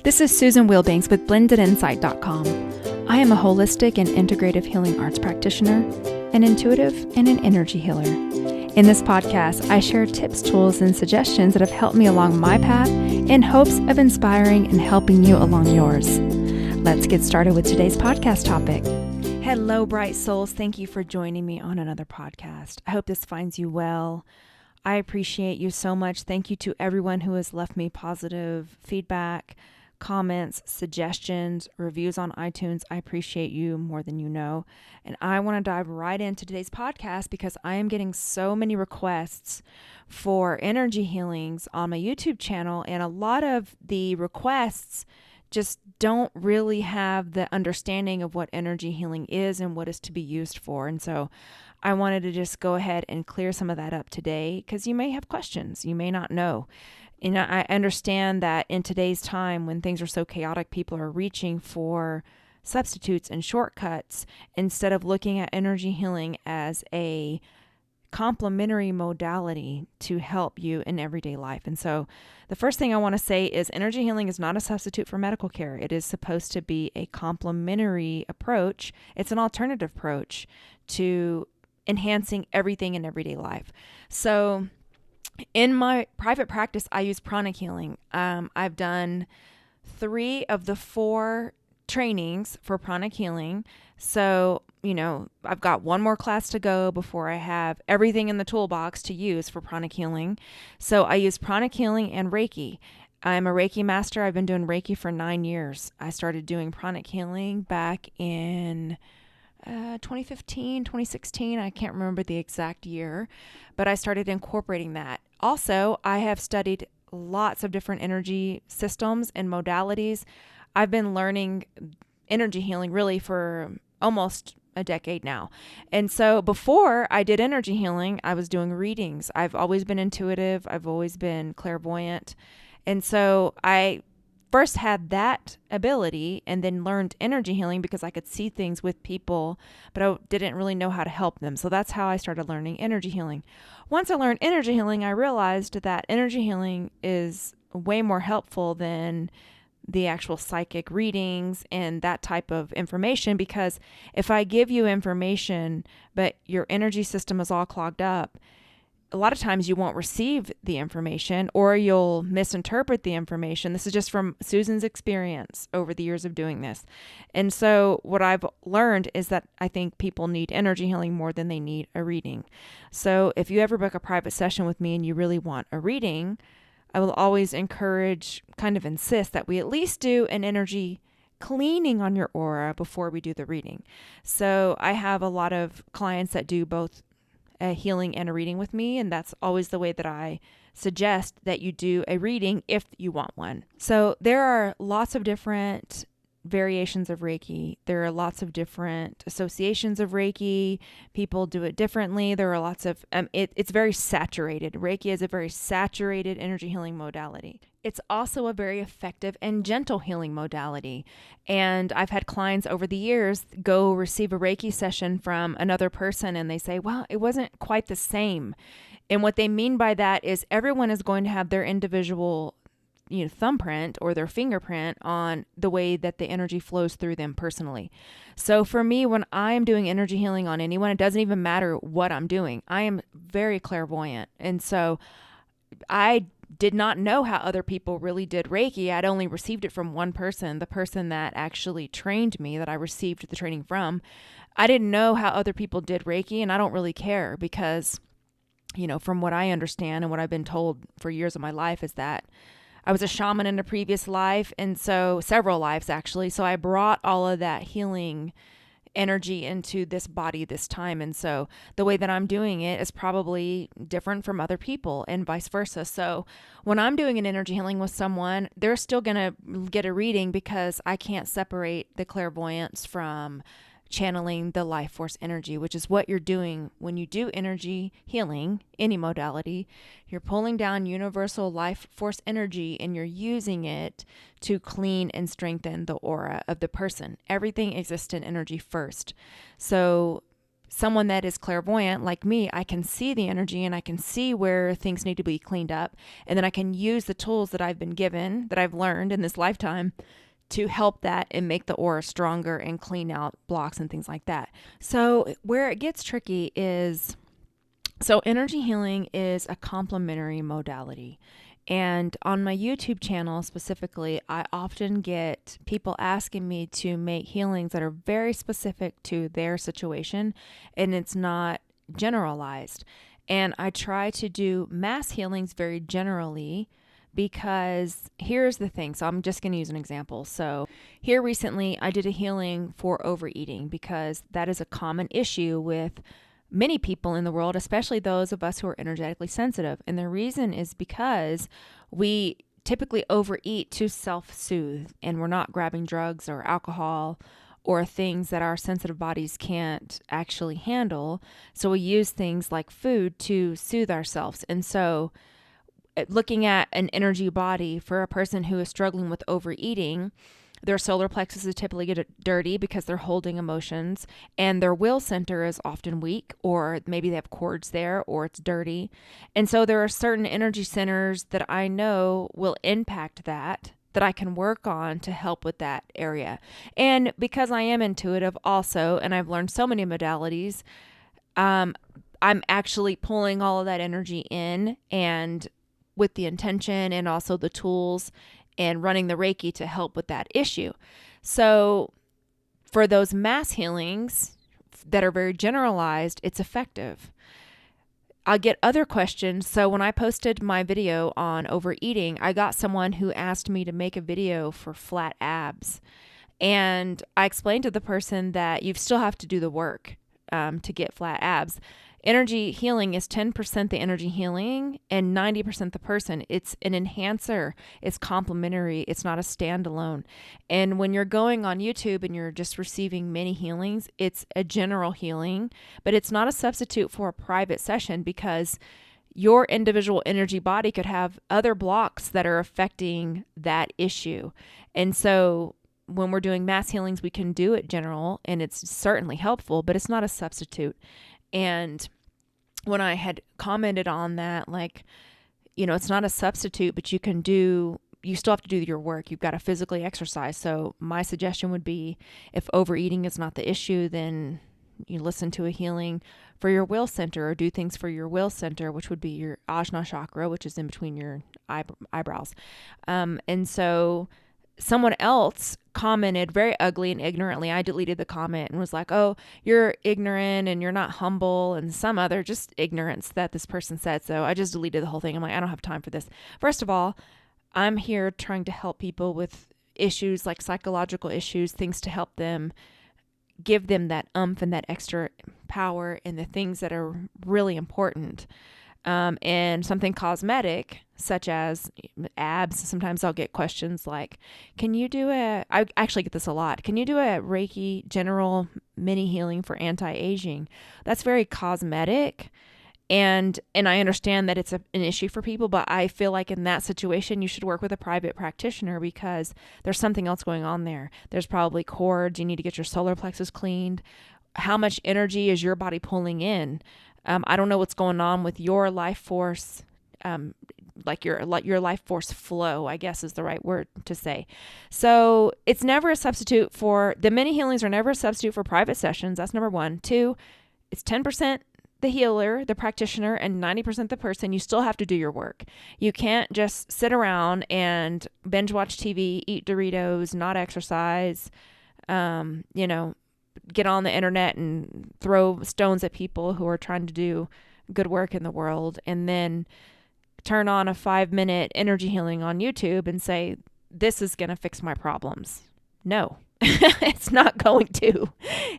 This is Susan Wilbanks with blendedinsight.com. I am a holistic and integrative healing arts practitioner, an intuitive, and an energy healer. In this podcast, I share tips, tools, and suggestions that have helped me along my path in hopes of inspiring and helping you along yours. Let's get started with today's podcast topic. Hello, bright souls. Thank you for joining me on another podcast. I hope this finds you well. I appreciate you so much. Thank you to everyone who has left me positive feedback, comments, suggestions, reviews on iTunes. I appreciate you more than you know. And I want to dive right into today's podcast because I am getting so many requests for energy healings on my YouTube channel. And a lot of the requests just don't really have the understanding of what energy healing is and what is to be used for. And so I wanted to just go ahead and clear some of that up today because you may have questions. You may not know. And I understand that in today's time when things are so chaotic, people are reaching for substitutes and shortcuts instead of looking at energy healing as a complementary modality to help you in everyday life. And so the first thing I want to say is energy healing is not a substitute for medical care. It is supposed to be a complementary approach. It's an alternative approach to enhancing everything in everyday life. So in my private practice, I use pranic healing. I've done 3 of the 4 trainings for pranic healing. So, I've got one more class to go before I have everything in the toolbox to use for pranic healing. So I use pranic healing and Reiki. I'm a Reiki master. I've been doing Reiki for 9 years. I started doing pranic healing back in 2015, 2016. I can't remember the exact year, but I started incorporating that. Also, I have studied lots of different energy systems and modalities. I've been learning energy healing really for almost a decade now. And so before I did energy healing, I was doing readings. I've always been intuitive. I've always been clairvoyant. And so I first had that ability and then learned energy healing because I could see things with people, but I didn't really know how to help them. So that's how I started learning energy healing. Once I learned energy healing, I realized that energy healing is way more helpful than the actual psychic readings and that type of information, because if I give you information, but your energy system is all clogged up, a lot of times you won't receive the information or you'll misinterpret the information. This is just from Susan's experience over the years of doing this. And so what I've learned is that I think people need energy healing more than they need a reading. So if you ever book a private session with me and you really want a reading, I will always insist that we at least do an energy cleaning on your aura before we do the reading. So I have a lot of clients that do both a healing and a reading with me, and that's always the way that I suggest that you do a reading if you want one. So there are lots of different variations of Reiki. There are lots of different associations of Reiki. People do it differently. There are lots of, it's very saturated. Reiki is a very saturated energy healing modality. It's also a very effective and gentle healing modality. And I've had clients over the years go receive a Reiki session from another person and they say, well, it wasn't quite the same. And what they mean by that is everyone is going to have their individual thumbprint or their fingerprint on the way that the energy flows through them personally. So for me, when I am doing energy healing on anyone, it doesn't even matter what I'm doing. I am very clairvoyant. And so I did not know how other people really did Reiki. I'd only received it from one person, the person that actually trained me, that I received the training from. I didn't know how other people did Reiki, and I don't really care because, from what I understand and what I've been told for years of my life is that I was a shaman in a previous life, and so several lives actually. So I brought all of that healing energy into this body this time. And so the way that I'm doing it is probably different from other people and vice versa. So when I'm doing an energy healing with someone, they're still going to get a reading because I can't separate the clairvoyance from channeling the life force energy, which is what you're doing when you do energy healing, any modality. You're pulling down universal life force energy and you're using it to clean and strengthen the aura of the person. Everything exists in energy first. So someone that is clairvoyant like me, I can see the energy and I can see where things need to be cleaned up. And then I can use the tools that I've been given, that I've learned in this lifetime, to help that and make the aura stronger and clean out blocks and things like that. So where it gets tricky is, so energy healing is a complementary modality. And on my YouTube channel specifically, I often get people asking me to make healings that are very specific to their situation, and it's not generalized. And I try to do mass healings very generally, because here's the thing. So I'm just going to use an example. So here recently, I did a healing for overeating, because that is a common issue with many people in the world, especially those of us who are energetically sensitive. And the reason is because we typically overeat to self-soothe, and we're not grabbing drugs or alcohol or things that our sensitive bodies can't actually handle. So we use things like food to soothe ourselves. And so looking at an energy body for a person who is struggling with overeating, their solar plexus is typically dirty because they're holding emotions, and their will center is often weak, or maybe they have cords there, or it's dirty. And so there are certain energy centers that I know will impact that I can work on to help with that area. And because I am intuitive also, and I've learned so many modalities, I'm actually pulling all of that energy in, and with the intention and also the tools, and running the Reiki to help with that issue. So for those mass healings that are very generalized, it's effective. I'll get other questions. So when I posted my video on overeating, I got someone who asked me to make a video for flat abs. And I explained to the person that you still have to do the work to get flat abs. Energy healing is 10% the energy healing and 90% the person. It's an enhancer. It's complementary. It's not a standalone. And when you're going on YouTube and you're just receiving many healings, it's a general healing, but it's not a substitute for a private session, because your individual energy body could have other blocks that are affecting that issue. And so when we're doing mass healings, we can do it general, and it's certainly helpful, but it's not a substitute. And when I had commented on that, like, it's not a substitute, but you still have to do your work. You've got to physically exercise. So my suggestion would be, if overeating is not the issue, then you listen to a healing for your will center, or do things for your will center, which would be your Ajna chakra, which is in between your eyebrows. And so someone else commented very ugly and ignorantly. I deleted the comment and was like, oh, you're ignorant and you're not humble, and some other just ignorance that this person said. So I just deleted the whole thing. I'm like, I don't have time for this. First of all, I'm here trying to help people with issues like psychological issues, things to help them, give them that oomph and that extra power and the things that are really important. And something cosmetic, such as abs. Sometimes I'll get questions like, I actually get this a lot. Can you do a Reiki general mini healing for anti-aging? That's very cosmetic. And I understand that it's an issue for people, but I feel like in that situation, you should work with a private practitioner, because there's something else going on there. There's probably cords. You need to get your solar plexus cleaned. How much energy is your body pulling in? I don't know what's going on with your life force, like your life force flow, I guess is the right word to say. So it's never a substitute for, the mini healings are never a substitute for private sessions. That's number one. Two, it's 10% the healer, the practitioner, and 90% the person. You still have to do your work. You can't just sit around and binge watch TV, eat Doritos, not exercise, get on the internet and throw stones at people who are trying to do good work in the world, and then turn on a 5-minute energy healing on YouTube and say, this is going to fix my problems. No, it's not going to.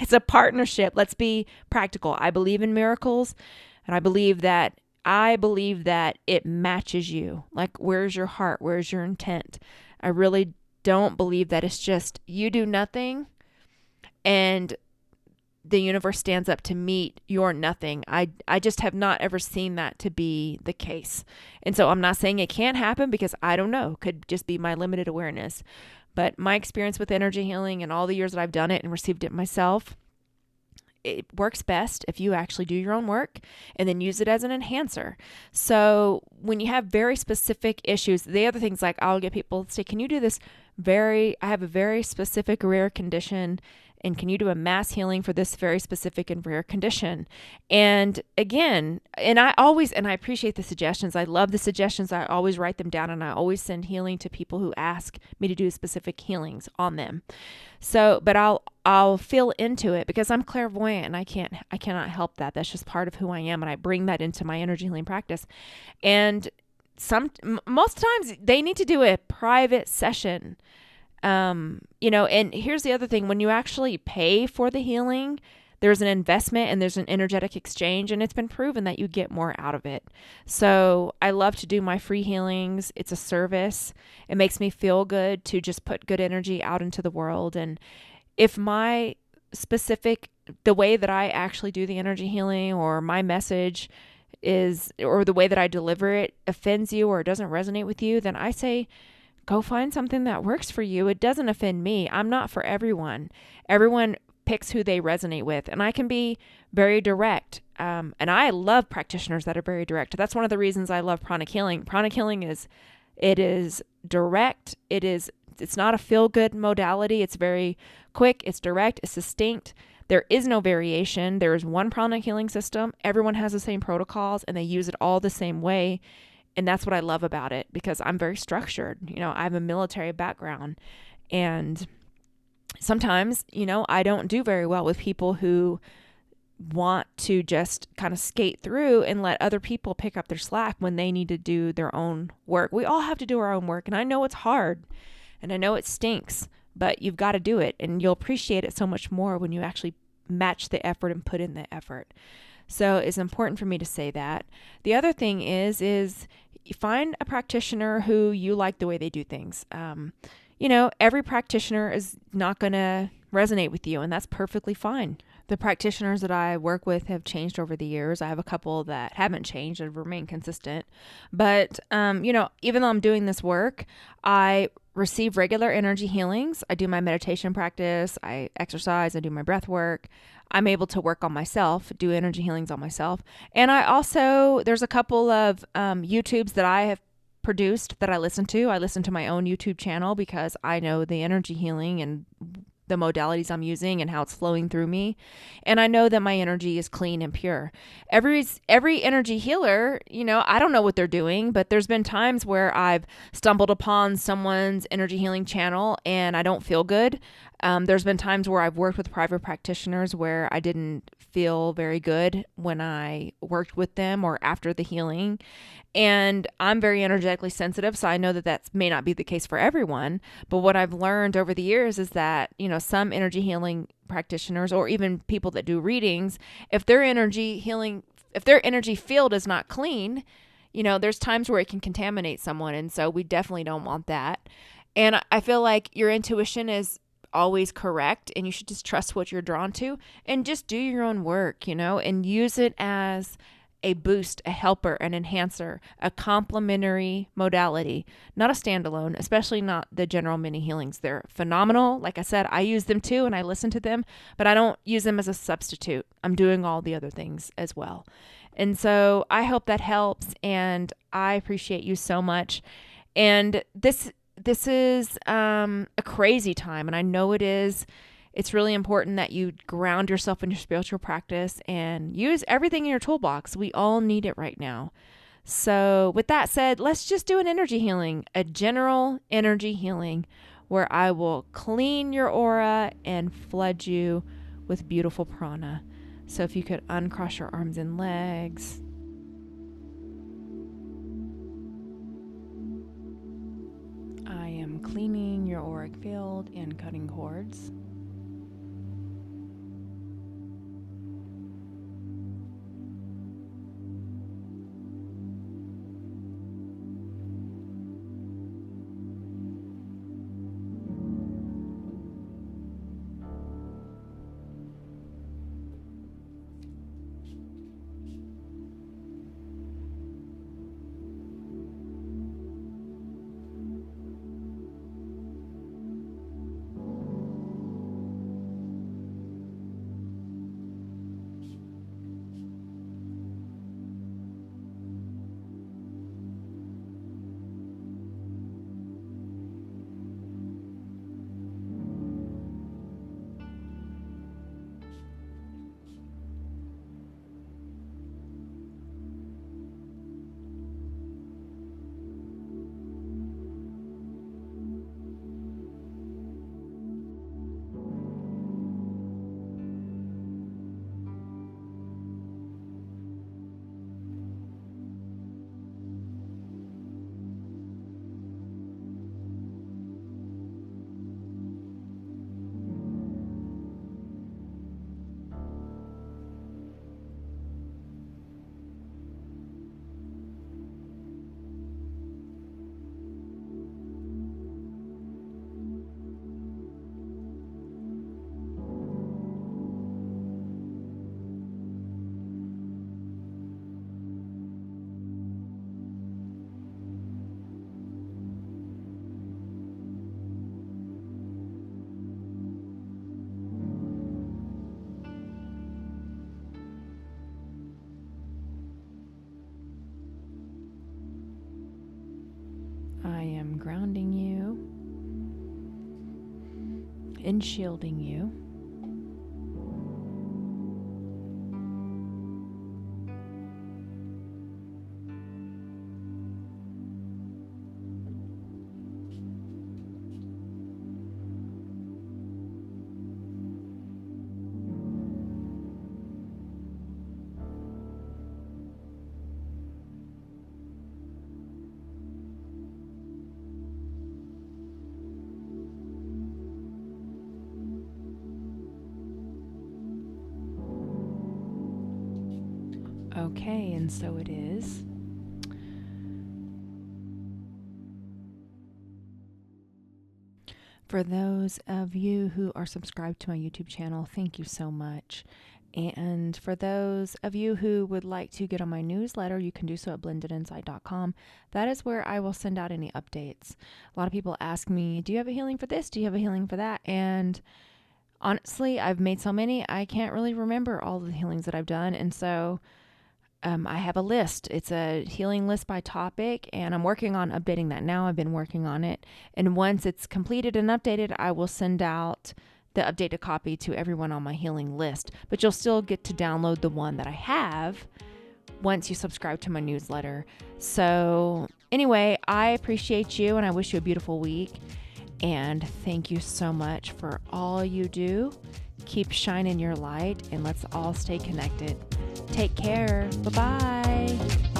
It's a partnership. Let's be practical. I believe in miracles, and I believe that it matches you. Like, where's your heart? Where's your intent? I really don't believe that it's just you do nothing and the universe stands up to meet your nothing. I just have not ever seen that to be the case. And so I'm not saying it can't happen, because I don't know. Could just be my limited awareness. But my experience with energy healing and all the years that I've done it and received it myself, it works best if you actually do your own work and then use it as an enhancer. So when you have very specific issues, the other things, like I'll get people to say, can you do this I have a very specific rare condition, and can you do a mass healing for this very specific and rare condition? And again, and I appreciate the suggestions. I love the suggestions. I always write them down, and I always send healing to people who ask me to do specific healings on them. So, but I'll feel into it because I'm clairvoyant and I cannot help that. That's just part of who I am. And I bring that into my energy healing practice. And most times they need to do a private session. And here's the other thing: when you actually pay for the healing, there's an investment and there's an energetic exchange, and it's been proven that you get more out of it. So I love to do my free healings. It's a service. It makes me feel good to just put good energy out into the world. And if the way that I actually do the energy healing, or my message or the way that I deliver it offends you or it doesn't resonate with you, then I say, go find something that works for you. It doesn't offend me. I'm not for everyone. Everyone picks who they resonate with. And I can be very direct. And I love practitioners that are very direct. That's one of the reasons I love pranic healing. Pranic healing is direct. It's not a feel-good modality. It's very quick. It's direct. It's distinct. There is no variation. There is one pranic healing system. Everyone has the same protocols and they use it all the same way. And that's what I love about it, because I'm very structured. I have a military background, and sometimes, I don't do very well with people who want to just kind of skate through and let other people pick up their slack when they need to do their own work. We all have to do our own work, and I know it's hard and I know it stinks, but you've got to do it, and you'll appreciate it so much more when you actually match the effort and put in the effort. So it's important for me to say that. The other thing is you find a practitioner who you like the way they do things. Every practitioner is not going to resonate with you, and that's perfectly fine. The practitioners that I work with have changed over the years. I have a couple that haven't changed and remain consistent. But, even though I'm doing this work, I receive regular energy healings. I do my meditation practice. I exercise. I do my breath work. I'm able to work on myself, do energy healings on myself. And there's a couple of YouTubes that I have produced that I listen to. I listen to my own YouTube channel because I know the energy healing and the modalities I'm using and how it's flowing through me. And I know that my energy is clean and pure. Every energy healer, I don't know what they're doing, but there's been times where I've stumbled upon someone's energy healing channel and I don't feel good. There's been times where I've worked with private practitioners where I didn't feel very good when I worked with them or after the healing. And I'm very energetically sensitive, so I know that may not be the case for everyone. But what I've learned over the years is that, some energy healing practitioners, or even people that do readings, if their energy field is not clean, there's times where it can contaminate someone. And so we definitely don't want that. And I feel like your intuition is always correct, and you should just trust what you're drawn to and just do your own work, and use it as a boost, a helper, an enhancer, a complementary modality, not a standalone, especially not the general mini healings. They're phenomenal. Like I said, I use them too and I listen to them, but I don't use them as a substitute. I'm doing all the other things as well. And so I hope that helps, and I appreciate you so much. And this is a crazy time, and I know it is. It's really important that you ground yourself in your spiritual practice and use everything in your toolbox. We all need it right now. So with that said, let's just do an energy healing, a general energy healing, where I will clean your aura and flood you with beautiful prana. So if you could uncross your arms and legs. I am cleaning your auric field and cutting cords. and shielding you. Okay, and so it is. For those of you who are subscribed to my YouTube channel, thank you so much. And for those of you who would like to get on my newsletter, you can do so at blendedinsight.com. That is where I will send out any updates. A lot of people ask me, do you have a healing for this? Do you have a healing for that? And honestly, I've made so many, I can't really remember all the healings that I've done. And so I have a list. It's a healing list by topic, and I'm working on updating that now. I've been working on it. And once it's completed and updated, I will send out the updated copy to everyone on my healing list. But you'll still get to download the one that I have once you subscribe to my newsletter. So anyway, I appreciate you, and I wish you a beautiful week. And thank you so much for all you do. Keep shining your light, and let's all stay connected. Take care. Bye-bye.